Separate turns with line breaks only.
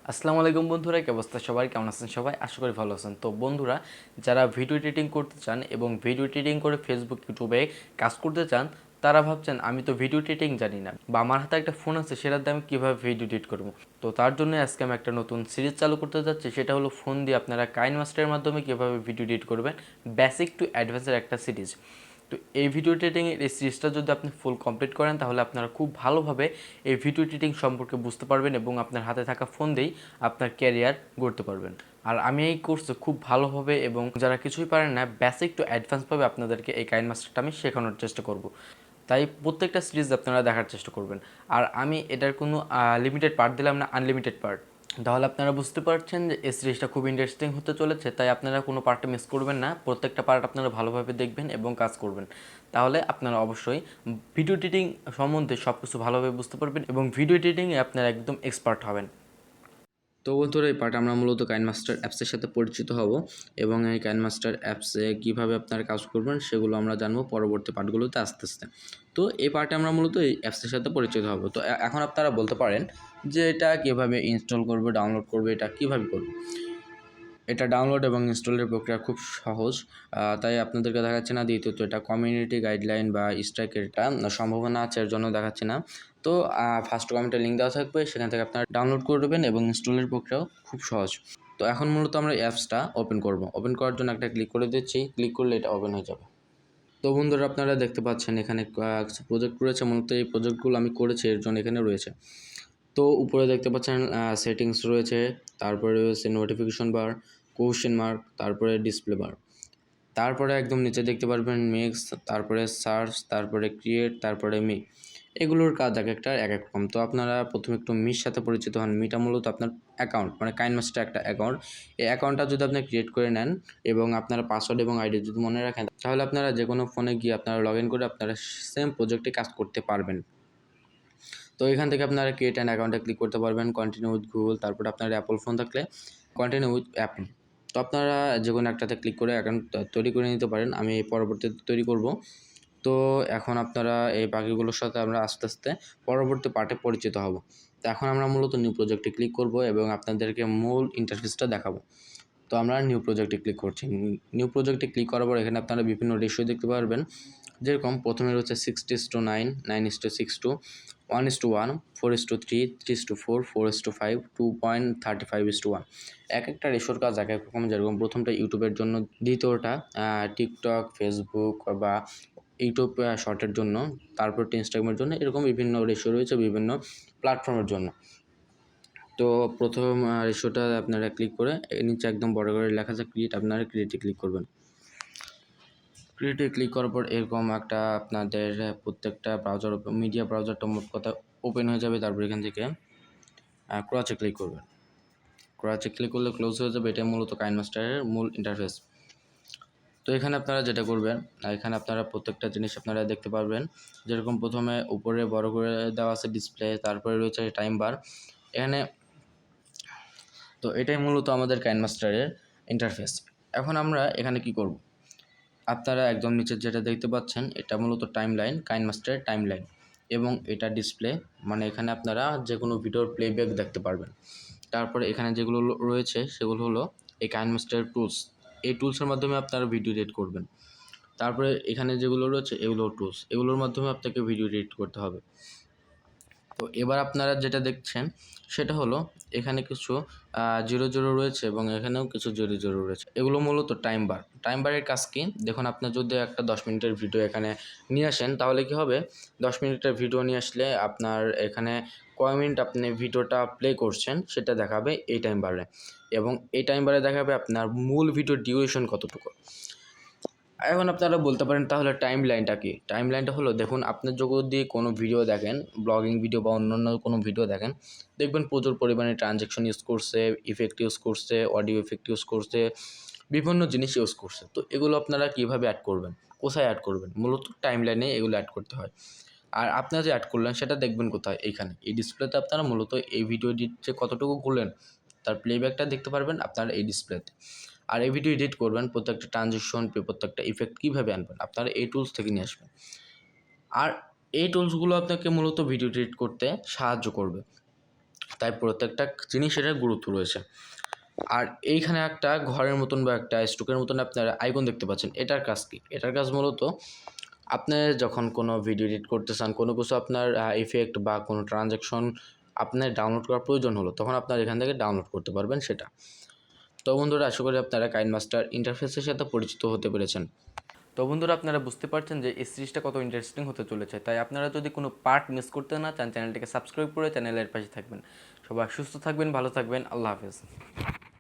আসসালামু আলাইকুম বন্ধুরা, কি অবস্থা সবাই? কেমন আছেন সবাই? আশা করি ভালো আছেন। তো বন্ধুরা, যারা ভিডিও এডিটিং করতে চান এবং ভিডিও এডিটিং করে ফেসবুক ইউটিউবে কাজ করতে চান, তারা ভাবছেন আমি তো ভিডিও এডিটিং জানি না, বা আমার হাতে একটা ফোন আছে, সেটার দিয়ে আমি কীভাবে ভিডিও এডিট করবো। তো তার জন্য আজকে আমি একটা নতুন সিরিজ চালু করতে যাচ্ছি। সেটা হলো ফোন দিয়ে আপনারা কাইনমাস্টারের মাধ্যমে কীভাবে ভিডিও এডিট করবেন, বেসিক টু অ্যাডভান্সের একটা সিরিজ। তো এই ভিডিও এডিটিংয়ের এই সিরিজটা যদি আপনি ফুল কমপ্লিট করেন, তাহলে আপনারা খুব ভালোভাবে এই ভিডিও এডিটিং সম্পর্কে বুঝতে পারবেন এবং আপনার হাতে থাকা ফোন দিয়েই আপনার ক্যারিয়ার গড়তে পারবেন। আর আমি এই কোর্সে খুব ভালোভাবে এবং যারা কিছুই পারেন না, বেসিক টু অ্যাডভান্সভাবে আপনাদেরকে এই কাইনমাস্টারটা আমি শেখানোর চেষ্টা করব। তাই প্রত্যেকটা সিরিজ আপনারা দেখার চেষ্টা করবেন। আর আমি এটার কোনো লিমিটেড পার্ট দিলাম না, আনলিমিটেড পার্ট। তাহলে আপনারা বুঝতে পারছেন যে এই সিরিজটা খুব ইন্টারেস্টিং হতে চলেছে। তাই আপনারা কোনো পার্টটা মিস করবেন না, প্রত্যেকটা পার্ট আপনারা ভালোভাবে দেখবেন এবং কাজ করবেন। তাহলে আপনারা অবশ্যই ভিডিও এডিটিং সম্বন্ধে সব কিছু ভালোভাবে বুঝতে পারবেন এবং ভিডিও এডিটিংয়ে আপনারা একদম এক্সপার্ট হবেন। তো বন্ধুরা, এই পার্ট আমরা মূলত কাইনমাস্টার অ্যাপসের সাথে পরিচিত হব এবং এই কাইনমাস্টার অ্যাপসে কীভাবে আপনারা কাজ করবেন সেগুলো আমরা জানবো পরবর্তী পার্টগুলোতে আস্তে আস্তে। তো এই পার্টে আমরা মূলত এই অ্যাপসের সাথে পরিচিত হব। তো এখন আপনারা বলতে পারেন যে এটা কীভাবে ইনস্টল করবে, ডাউনলোড করবে, এটা কীভাবে করবে। এটা ডাউনলোড এবং ইনস্টলের প্রক্রিয়া খুব সহজ, তাই আপনাদেরকে দেখাচ্ছি না। দ্বিতীয়ত, এটা কমিউনিটি গাইডলাইন বা স্ট্রাইকের এটা সম্ভাবনা আছে, এর জন্য দেখাচ্ছি না। তো ফার্স্ট কমেন্টে লিঙ্ক দেওয়া থাকবে, সেখান থেকে আপনারা ডাউনলোড করে দেবেন এবং ইনস্টলের প্রক্রিয়াও খুব সহজ। তো এখন মূলত আমরা অ্যাপসটা ওপেন করব। ওপেন করার জন্য একটা ক্লিক করে দিচ্ছি, ক্লিক করলে এটা ওপেন হয়ে যাবে। তো বন্ধুরা, আপনারা দেখতে পাচ্ছেন এখানে কিছু প্রজেক্ট রয়েছে। মূলত এই প্রজেক্টগুলো আমি করেছি, এর জন্য এখানে রয়েছে। তো উপরে দেখতে পাচ্ছেন সেটিংস রয়েছে, তারপরে রয়েছে নোটিফিকেশন বার, কোশ্চেন মার্ক, তারপরে ডিসপ্লে বার, তারপরে একদম নিচে দেখতে পারবেন মিক্স, তারপরে সার্চ, তারপরে ক্রিয়েট, তারপরে মি। এগুলোর কাজ এক একটা এক এক রকম। তো আপনারা প্রথমে একটু মির সাথে পরিচিত হন। মিটা মূলত আপনার অ্যাকাউন্ট, মানে কাইনমাস্টার একটা অ্যাকাউন্ট। এই অ্যাকাউন্টটা যদি আপনি ক্রিয়েট করে নেন এবং আপনারা পাসওয়ার্ড এবং আইডি যদি মনে রাখেন, তাহলে আপনারা যে কোনো ফোনে গিয়ে আপনারা লগ ইন করে আপনারা সেম প্রজেক্টে কাজ করতে পারবেন। তো এখান থেকে আপনারা ক্রিয়েট অ্যান অ্যাকাউন্টে ক্লিক করতে পারবেন, কন্টিনিউ উইথ গুগল, তারপরে আপনার অ্যাপল ফোন থাকলে কন্টিনিউ উইথ অ্যাপল। তো আপনারা যে কোনো একটাতে ক্লিক করে অ্যাকাউন্ট তৈরি করে নিতে পারেন। আমি পরবর্তীতে তৈরি করব। তো এখন আপনারা এই বাকিগুলোর সাথে আমরা আস্তে আস্তে পরবর্তী পার্টে পরিচিত হব। তো এখন আমরা মূলত নিউ প্রজেক্টে ক্লিক করব এবং আপনাদেরকে মূল ইন্টারফেসটা দেখাবো। তো আমরা নিউ প্রজেক্টে ক্লিক করছি। নিউ প্রজেক্টে ক্লিক করার পর এখানে আপনারা বিভিন্ন রেশিও দেখতে পারবেন। যেরকম প্রথমে রয়েছে 60:9, 9:6, 1:1, 4:3, 3:4, 4:5, 2.35:1। এক একটা রেশিওর কাজ এক এক রকম। যেরকম প্রথমটা ইউটিউবের জন্য, দ্বিতীয়টা টিকটক, ফেসবুক বা ইউটিউব শর্টের জন্য, তারপর ইনস্টাগ্রামের জন্য। এরকম বিভিন্ন রেশিও রয়েছে বিভিন্ন প্ল্যাটফর্মের জন্য। তো প্রথম রেশিওটা আপনারা ক্লিক করে নিচে একদম বড় করে লেখা আছে ক্রিয়েট, আপনারা ক্রিয়েটে ক্লিক করবেন। ক্রিয়েটে ক্লিক করার পর এরকম একটা আপনাদের প্রত্যেকটা ব্রাউজার, মিডিয়া ব্রাউজারটা মোট কথা ওপেন হয়ে যাবে। তারপর এখান থেকে ক্রচে ক্লিক করবেন। ক্রচে ক্লিক করলে ক্লোজ হয়ে যাবে। এটা মূলত কাইনমাস্টারের মূল ইন্টারফেস। তো এখানে আপনারা যেটা করবেন, এখানে আপনারা প্রত্যেকটা জিনিস আপনারা দেখতে পারবেন। যেরকম প্রথমে উপরে বড় করে দেওয়া আছে ডিসপ্লে, তারপরে রয়েছে টাইম বার এখানে। তো এটাই মূলত আমাদের কাইনমাস্টারের ইন্টারফেস। এখন আমরা এখানে কি করব, আপনারা একদম নিচে যেটা দেখতে পাচ্ছেন, এটা মূলত টাইমলাইন, কাইনমাস্টারের টাইমলাইন, এবং এটা ডিসপ্লে, মানে এখানে আপনারা যে কোনো ভিডিওর প্লেব্যাক দেখতে পারবেন। তারপরে এখানে যেগুলো রয়েছে সেগুলো হলো এই কাইনমাস্টার টুলস। এই টুলসের মাধ্যমে আপনারা ভিডিও এডিট করবেন। তারপরে এখানে যেগুলো রয়েছে এগুলো টুলস, এগুলোর মাধ্যমে আপনাকে ভিডিও এডিট করতে হবে। তো এবার আপনারা যেটা দেখছেন সেটা হলো এখানে কিছু 00 রয়েছে এবং এখানেও কিছু 00 রয়েছে। এগুলো মূলত টাইম বার। টাইম বারের কাজ কি? দেখুন, আপনি যদি একটা 10 মিনিটের ভিডিও এখানে নিয়ে আসেন, তাহলে কি হবে, 10 মিনিটের ভিডিও নিয়ে আসলে আপনার এখানে কয় মিনিট আপনি ভিডিওটা প্লে করছেন সেটা দেখাবে এই টাইম বারে, এবং এই টাইম বারে দেখাবে আপনার মূল ভিডিওর ডিউরেশন কতটুকু। এখন আপনারা বলতে পারেন তাহলে টাইম লাইনটা কী? টাইম লাইনটা হলো, দেখুন, আপনি যদি কোনো ভিডিও দেখেন, ব্লগিং ভিডিও বা অন্যান্য কোনো ভিডিও দেখেন, দেখবেন প্রচুর পরিমাণে ট্রানজ্যাকশন ইউজ করছে, ইফেক্ট ইউজ করছে, অডিও ইফেক্ট ইউজ করছে, বিভিন্ন জিনিস ইউজ করছে। তো এগুলো আপনারা কীভাবে অ্যাড করবেন, কোথায় অ্যাড করবেন? মূলত টাইম লাইনে এগুলো অ্যাড করতে হয়। আর আপনারা যে অ্যাড করলেন সেটা দেখবেন কোথায়? এইখানে এই ডিসপ্লেতে আপনারা মূলত এই ভিডিও এডিট যে কতটুকু করলেন তার প্লেব্যাকটা দেখতে পারবেন আপনারা এই ডিসপ্লেতে। আর এই ভিডিও এডিট করবেন, প্রত্যেকটা ট্রানজিশন, প্রত্যেকটা ইফেক্ট কীভাবে আনবেন, আপনারা এই টুলস থেকে নিয়ে আসবেন। আর এই টুলসগুলো আপনাকে মূলত ভিডিও এডিট করতে সাহায্য করবে। তাই প্রত্যেকটা জিনিস এটার গুরুত্ব রয়েছে। আর এইখানে একটা ঘরের মতন বা একটা স্ট্রোকের মতন আপনারা আইকন দেখতে পাচ্ছেন। এটার কাজ কি? এটার কাজ মূলত আপনি যখন কোনো ভিডিও এডিট করতে চান, কোনো কিছু আপনার ইফেক্ট বা কোনো ট্রানজ্যাকশন আপনার ডাউনলোড করার প্রয়োজন হলো, তখন আপনারা এখান থেকে ডাউনলোড করতে পারবেন সেটা। তো বন্ধুরা, আশা করি আপনারা কাইনমাস্টার ইন্টারফেসের সাথে পরিচিত হতে পেরেছেন। তো বন্ধুরা, আপনারা বুঝতে পারছেন যে এই সিরিজটা কত ইন্টারেস্টিং হতে চলেছে। তাই আপনারা যদি কোনো পার্ট মিস করতে না চান, চ্যানেলটিকে সাবস্ক্রাইব করে চ্যানেলের পাশে থাকবেন। সবাই সুস্থ থাকবেন, ভালো থাকবেন। আল্লাহ হাফেজ।